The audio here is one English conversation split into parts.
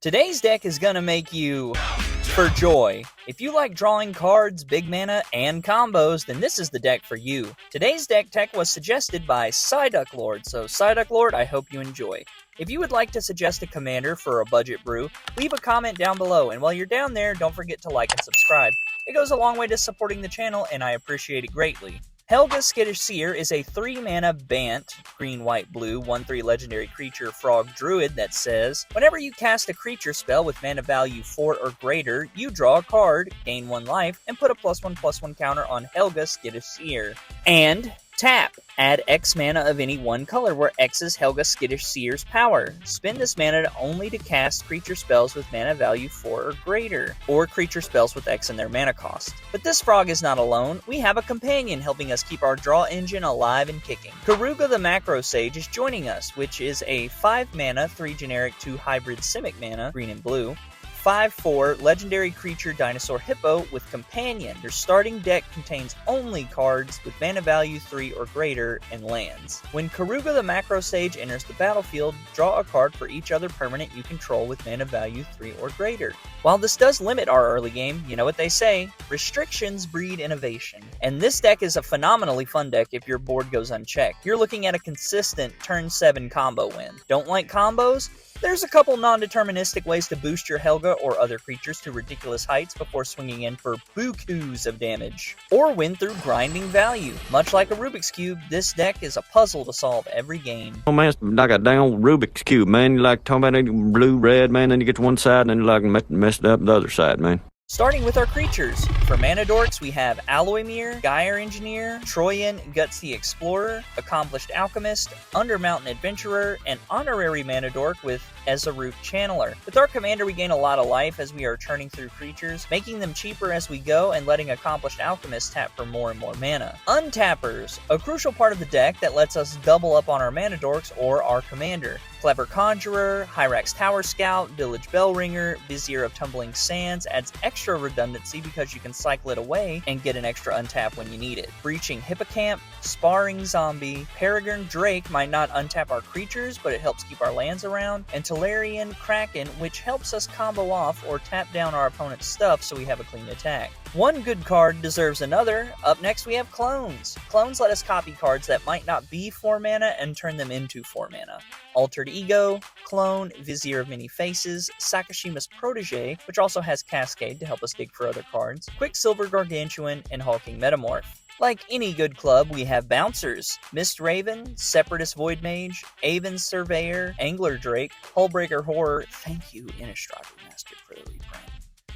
Today's deck is gonna make you for joy. If you like drawing cards, big mana, and combos, then this is the deck for you. Today's deck tech was suggested by PsyduckLord, so PsyduckLord, I hope you enjoy. If you would like to suggest a commander for a budget brew, leave a comment down below, and while you're down there, don't forget to like and subscribe. It goes a long way to supporting the channel, and I appreciate it greatly. Helga Skittish Seer is a 3-mana Bant, green, white, blue, 1/3 legendary creature frog druid that says, whenever you cast a creature spell with mana value 4 or greater, you draw a card, gain 1 life, and put a +1/+1 counter on Helga Skittish Seer. And tap. Add X mana of any one color, where X is Helga Skittish Seer's power. Spend this mana only to cast creature spells with mana value 4 or greater, or creature spells with X in their mana cost. But this frog is not alone. We have a companion helping us keep our draw engine alive and kicking. Keruga the Macro Sage is joining us, which is a 5 mana, 3 generic, 2 hybrid Simic mana, green and blue. 5/4 legendary creature dinosaur hippo with companion. Your starting deck contains only cards with mana value 3 or greater and lands. When Keruga the Macro Sage enters the battlefield, draw a card for each other permanent you control with mana value 3 or greater. While this does limit our early game, you know what they say, restrictions breed innovation. And this deck is a phenomenally fun deck if your board goes unchecked. You're looking at a consistent turn 7 combo win. Don't like combos? There's a couple non-deterministic ways to boost your Helga or other creatures to ridiculous heights before swinging in for bukus of damage. Or win through grinding value. Much like a Rubik's Cube, this deck is a puzzle to solve every game. Oh man, it's like a dang Rubik's Cube, man. You like talking about it, blue, red, man, then you get to one side and then you like messed up the other side, man. Starting with our creatures. For mana dorks, we have Alloymere, Gyre Engineer, Troyan Gutsy Explorer, Accomplished Alchemist, Undermountain Adventurer, and Honorary Mana Dork with Ezarut Channeler. With our commander, we gain a lot of life as we are churning through creatures, making them cheaper as we go and letting Accomplished Alchemist tap for more and more mana. Untappers, a crucial part of the deck that lets us double up on our mana dorks or our commander. Clever Conjurer, Hyrax Tower Scout, Village Bellringer, Vizier of Tumbling Sands adds extra redundancy because you can cycle it away and get an extra untap when you need it. Breaching Hippocamp, Sparring Zombie, Peregrine Drake might not untap our creatures, but it helps keep our lands around, and Tolarian Kraken, which helps us combo off or tap down our opponent's stuff so we have a clean attack. One good card deserves another. Up next we have Clones. Clones let us copy cards that might not be 4 mana and turn them into 4 mana. Altered Ego, Clone, Vizier of Many Faces, Sakashima's Protege, which also has Cascade to help us dig for other cards, Quicksilver Gargantuan, and Hulking Metamorph. Like any good club, we have Bouncers, Mist Raven, Separatist Void Mage, Avon Surveyor, Angler Drake, Hullbreaker Horror, thank you Innistrad Master for the reprint.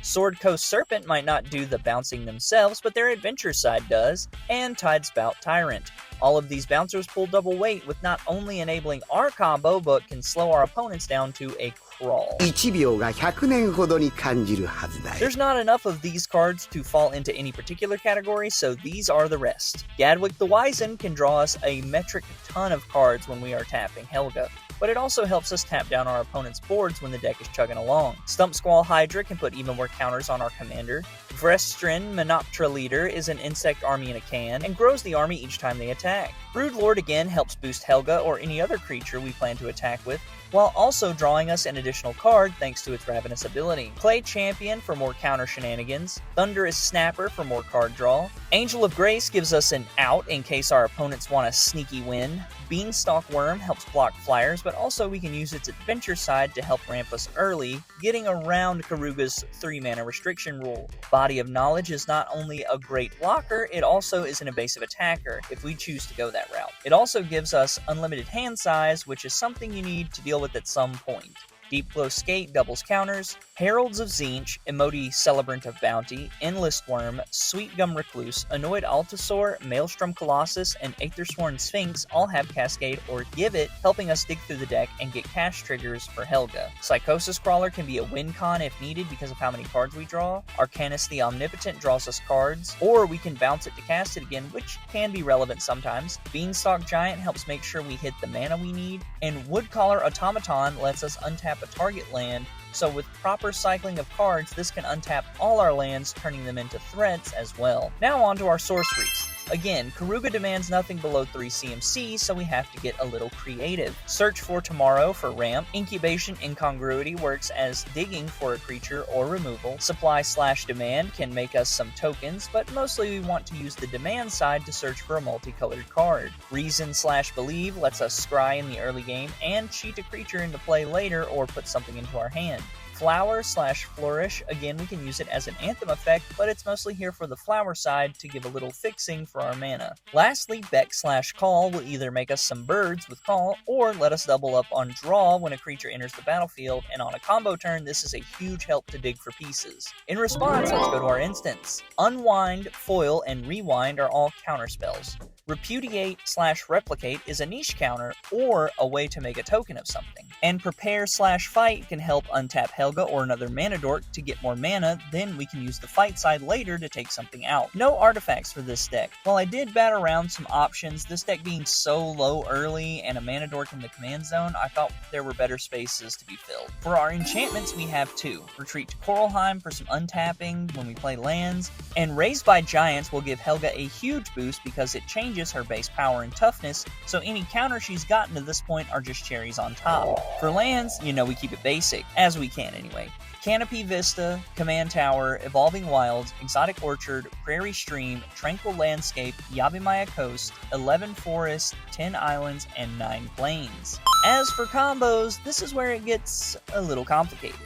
Sword Coast Serpent might not do the bouncing themselves, but their adventure side does, and Tidespout Tyrant. All of these bouncers pull double weight with not only enabling our combo, but can slow our opponents down to a crawl. 1秒が100年ほどに感じるはずだよ。 There's not enough of these cards to fall into any particular category, so these are the rest. Gadwick the Wizen can draw us a metric ton of cards when we are tapping Helga, but it also helps us tap down our opponent's boards when the deck is chugging along. Stump Squall Hydra can put even more counters on our commander. Vrestrin Menoptera Leader is an insect army in a can, and grows the army each time they attack. Broodlord again helps boost Helga or any other creature we plan to attack with, while also drawing us an additional card thanks to its Ravenous ability. Clay Champion for more counter shenanigans, Thunderous Snapper for more card draw, Angel of Grace gives us an out in case our opponents want a sneaky win, Beanstalk Worm helps block flyers, but also we can use its adventure side to help ramp us early, getting around Keruga's 3-mana restriction rule. Body of Knowledge is not only a great blocker, it also is an evasive attacker, if we choose to go that route. It also gives us unlimited hand size, which is something you need to deal with at some point. Deep Glow Skate doubles counters, Heralds of Tzeentch, Emoti Celebrant of Bounty, Endless Worm, Sweet Gum Recluse, Annoyed Altasaur, Maelstrom Colossus, and Aethersworn Sphinx all have Cascade or Give It, helping us dig through the deck and get cash triggers for Helga. Psychosis Crawler can be a win con if needed because of how many cards we draw. Arcanus the Omnipotent draws us cards, or we can bounce it to cast it again, which can be relevant sometimes. Beanstalk Giant helps make sure we hit the mana we need, and Woodcaller Automaton lets us untap a target land, so with proper cycling of cards, this can untap all our lands, turning them into threats as well. Now on to our sorceries. Again, Keruga demands nothing below 3 CMC, so we have to get a little creative. Search for Tomorrow for ramp. Incubation Incongruity works as digging for a creature or removal. Supply/demand can make us some tokens, but mostly we want to use the demand side to search for a multicolored card. Reason/believe lets us scry in the early game and cheat a creature into play later or put something into our hand. Flower/flourish, again we can use it as an anthem effect, but it's mostly here for the flower side to give a little fixing for our mana. Lastly, Beck/call will either make us some birds with call, or let us double up on draw when a creature enters the battlefield, and on a combo turn this is a huge help to dig for pieces. In response, let's go to our instance. Unwind, foil, and rewind are all counterspells. Repudiate/replicate is a niche counter or a way to make a token of something. And prepare/fight can help untap Helga or another mana dork to get more mana, then we can use the fight side later to take something out. No artifacts for this deck. While I did bat around some options, this deck being so low early and a mana dork in the command zone, I thought there were better spaces to be filled. For our enchantments we have 2. Retreat to Coralheim for some untapping when we play lands, and Raised by Giants will give Helga a huge boost because it changes her base power and toughness, so any counter she's gotten to this point are just cherries on top. For lands, you know we keep it basic, as we can anyway. Canopy Vista, Command Tower, Evolving Wilds, Exotic Orchard, Prairie Stream, Tranquil Landscape, Yavimaya Coast, 11 Forests, 10 Islands, and 9 Plains. As for combos, this is where it gets a little complicated.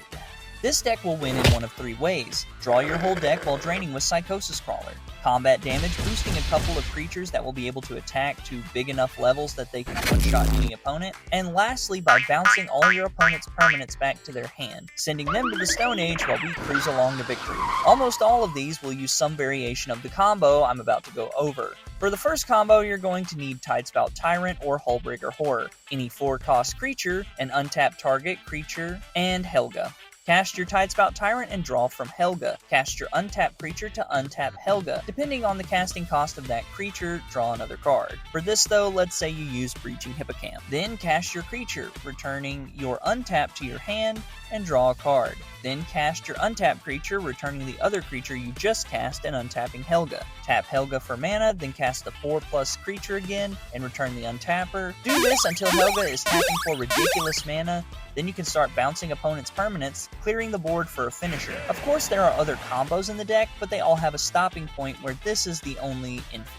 This deck will win in one of 3 ways. Draw your whole deck while draining with Psychosis Crawler. Combat damage, boosting a couple of creatures that will be able to attack to big enough levels that they can one-shot any opponent. And lastly, by bouncing all your opponent's permanents back to their hand, sending them to the Stone Age while we cruise along to victory. Almost all of these will use some variation of the combo I'm about to go over. For the first combo, you're going to need Tidespout Tyrant or Hullbreaker Horror, any 4-cost creature, an untapped target creature, and Helga. Cast your Tidespout Tyrant and draw from Helga. Cast your untapped creature to untap Helga. Depending on the casting cost of that creature, draw another card. For this though, let's say you use Breaching Hippocamp. Then cast your creature, returning your untap to your hand, and draw a card. Then cast your untapped creature, returning the other creature you just cast and untapping Helga. Tap Helga for mana, then cast the 4+ creature again, and return the untapper. Do this until Helga is tapping for ridiculous mana, then you can start bouncing opponents' permanents, clearing the board for a finisher. Of course there are other combos in the deck, but they all have a stopping point where this is the only infinite.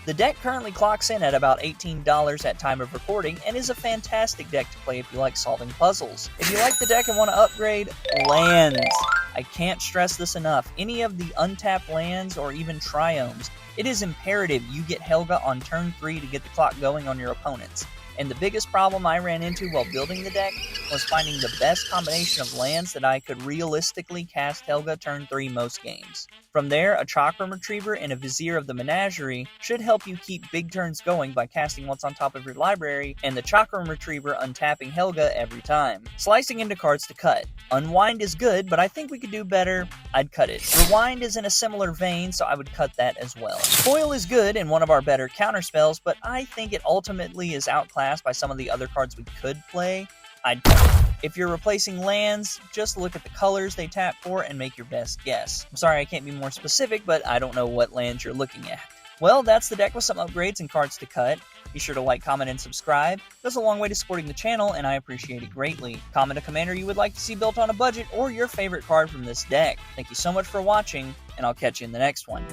The deck currently clocks in at about $18 at time of recording and is a fantastic deck to play if you like solving puzzles. If you like the deck and want to upgrade, lands. I can't stress this enough. Any of the untapped lands or even triomes, it is imperative you get Helga on turn 3 to get the clock going on your opponents. And the biggest problem I ran into while building the deck was finding the best combination of lands that I could realistically cast Helga turn 3 most games. From there, a Chakram Retriever and a Vizier of the Menagerie should help you keep big turns going by casting what's on top of your library, and the Chakram Retriever untapping Helga every time. Slicing into cards to cut. Unwind is good, but I think we could do better. I'd cut it. Rewind is in a similar vein, so I would cut that as well. Foil is good and one of our better counterspells, but I think it ultimately is outclassed by some of the other cards we could play. I'd cut it. If you're replacing lands, just look at the colors they tap for and make your best guess. I'm sorry I can't be more specific, but I don't know what lands you're looking at. Well, that's the deck with some upgrades and cards to cut. Be sure to like, comment, and subscribe. It goes a long way to supporting the channel, and I appreciate it greatly. Comment a commander you would like to see built on a budget or your favorite card from this deck. Thank you so much for watching, and I'll catch you in the next one.